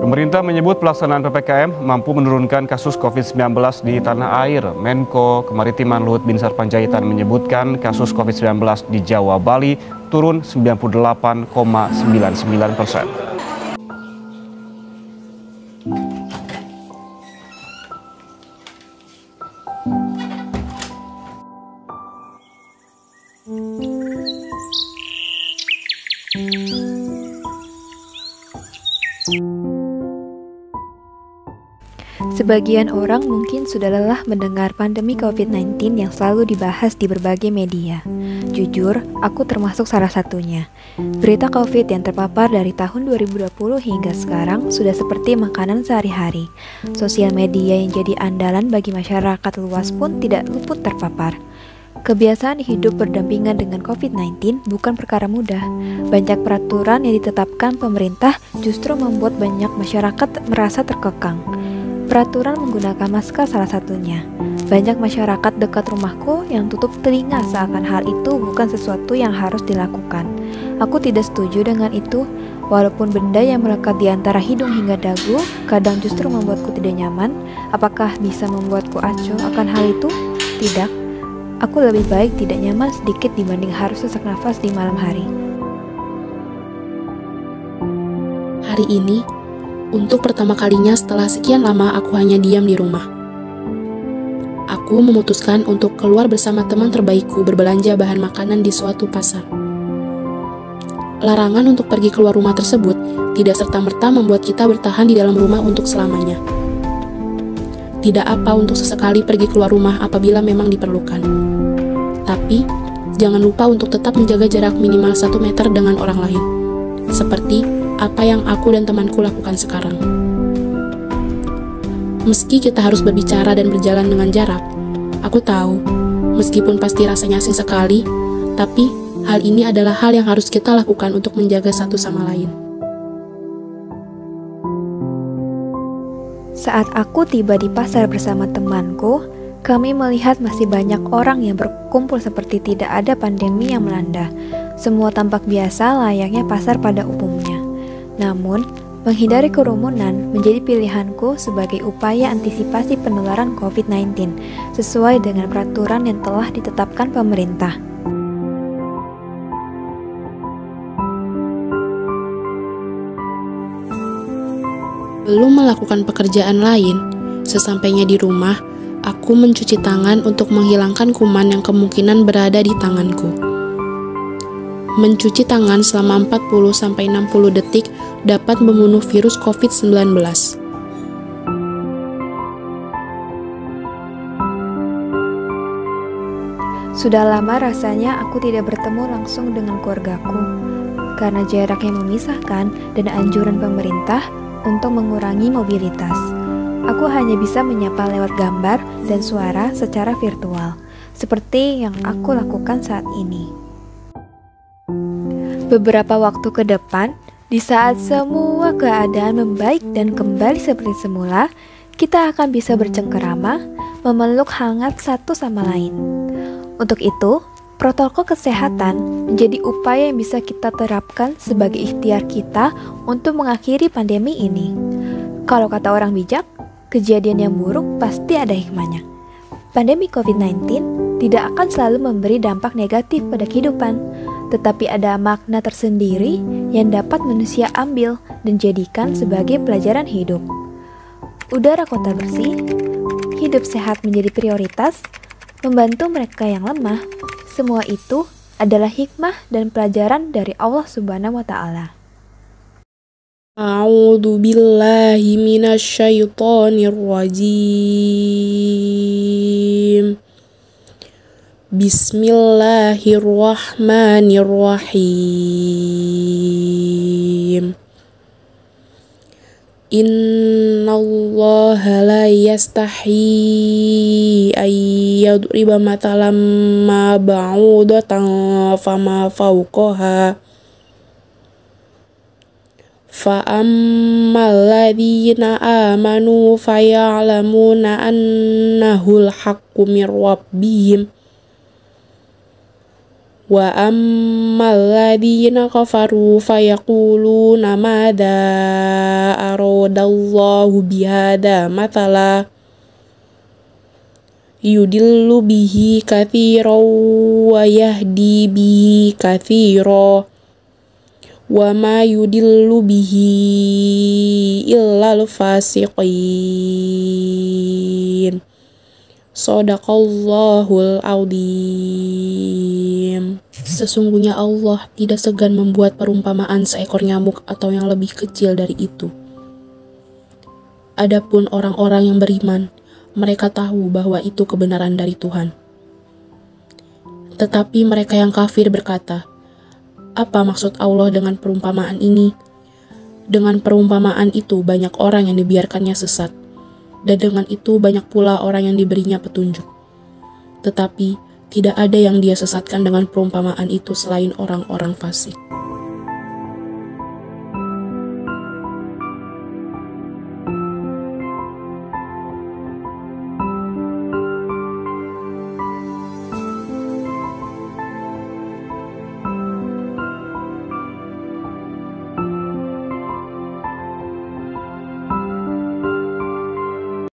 Pemerintah menyebut pelaksanaan PPKM mampu menurunkan kasus COVID-19 di tanah air. Menko Kemaritiman Luhut Binsar Panjaitan menyebutkan kasus COVID-19 di Jawa Bali turun 98,99%. Sebagian orang mungkin sudah lelah mendengar pandemi COVID-19 yang selalu dibahas di berbagai media. Jujur, aku termasuk salah satunya. Berita COVID yang terpapar dari tahun 2020 hingga sekarang sudah seperti makanan sehari-hari. Sosial media yang jadi andalan bagi masyarakat luas pun tidak luput terpapar. Kebiasaan hidup berdampingan dengan COVID-19 bukan perkara mudah. Banyak peraturan yang ditetapkan pemerintah justru membuat banyak masyarakat merasa terkekang. Peraturan menggunakan masker salah satunya. Banyak masyarakat dekat rumahku yang tutup telinga seakan hal itu bukan sesuatu yang harus dilakukan. Aku tidak setuju dengan itu. Walaupun benda yang melekat di antara hidung hingga dagu kadang justru membuatku tidak nyaman, apakah bisa membuatku acuh akan hal itu? Tidak. Aku lebih baik tidak nyaman sedikit dibanding harus sesak nafas di malam hari. Hari ini, untuk pertama kalinya setelah sekian lama aku hanya diam di rumah. Aku memutuskan untuk keluar bersama teman terbaikku berbelanja bahan makanan di suatu pasar. Larangan untuk pergi keluar rumah tersebut tidak serta-merta membuat kita bertahan di dalam rumah untuk selamanya. Tidak apa untuk sesekali pergi keluar rumah apabila memang diperlukan. Tapi, jangan lupa untuk tetap menjaga jarak minimal 1 meter dengan orang lain. Seperti apa yang aku dan temanku lakukan sekarang. Meski kita harus berbicara dan berjalan dengan jarak, aku tahu, meskipun pasti rasanya asing sekali, tapi hal ini adalah hal yang harus kita lakukan untuk menjaga satu sama lain. Saat aku tiba di pasar bersama temanku, kami melihat masih banyak orang yang berkumpul seperti tidak ada pandemi yang melanda. Semua tampak biasa layaknya pasar pada umumnya. Namun, menghindari kerumunan menjadi pilihanku sebagai upaya antisipasi penularan COVID-19 sesuai dengan peraturan yang telah ditetapkan pemerintah. Belum melakukan pekerjaan lain, sesampainya di rumah, aku mencuci tangan untuk menghilangkan kuman yang kemungkinan berada di tanganku. Mencuci tangan selama 40-60 detik dapat membunuh virus COVID-19. Sudah lama rasanya aku tidak bertemu langsung dengan keluargaku, karena jarak yang memisahkan dan anjuran pemerintah untuk mengurangi mobilitas. Aku hanya bisa menyapa lewat gambar dan suara secara virtual, seperti yang aku lakukan saat ini. Beberapa waktu ke depan, di saat semua keadaan membaik dan kembali seperti semula, kita akan bisa bercengkerama, memeluk hangat satu sama lain. Untuk itu, protokol kesehatan menjadi upaya yang bisa kita terapkan sebagai ikhtiar kita untuk mengakhiri pandemi ini. Kalau kata orang bijak, kejadian yang buruk pasti ada hikmahnya. Pandemi COVID-19 tidak akan selalu memberi dampak negatif pada kehidupan, tetapi ada makna tersendiri yang dapat manusia ambil dan jadikan sebagai pelajaran hidup. Udara kota bersih, hidup sehat menjadi prioritas, membantu mereka yang lemah, semua itu adalah hikmah dan pelajaran dari Allah Subhanahu wa Ta'ala. A'udzu billahi minasyaitonir rajim. Bismillahirrahmanirrahim. Innallaha la yastahi ayyadriba matalam ma ba'udatan fama fawqaha Fa'ammalladzina amanu faya'lamuna annahul haqqu mir rabbihim wa ammalladzina kafaru fayaquluna madza aradallahu bihadza mathala yudillu bihi katsiran wa yahdi bihi katsiran wa ma yudillu bihi illal fasiqin. Shadaqallahul adzim. Sesungguhnya Allah tidak segan membuat perumpamaan seekor nyamuk atau yang lebih kecil dari itu. Adapun orang-orang yang beriman, mereka tahu bahwa itu kebenaran dari Tuhan. Tetapi mereka yang kafir berkata, apa maksud Allah dengan perumpamaan ini? Dengan perumpamaan itu banyak orang yang dibiarkannya sesat, dan dengan itu banyak pula orang yang diberinya petunjuk. Tetapi tidak ada yang dia sesatkan dengan perumpamaan itu selain orang-orang fasik.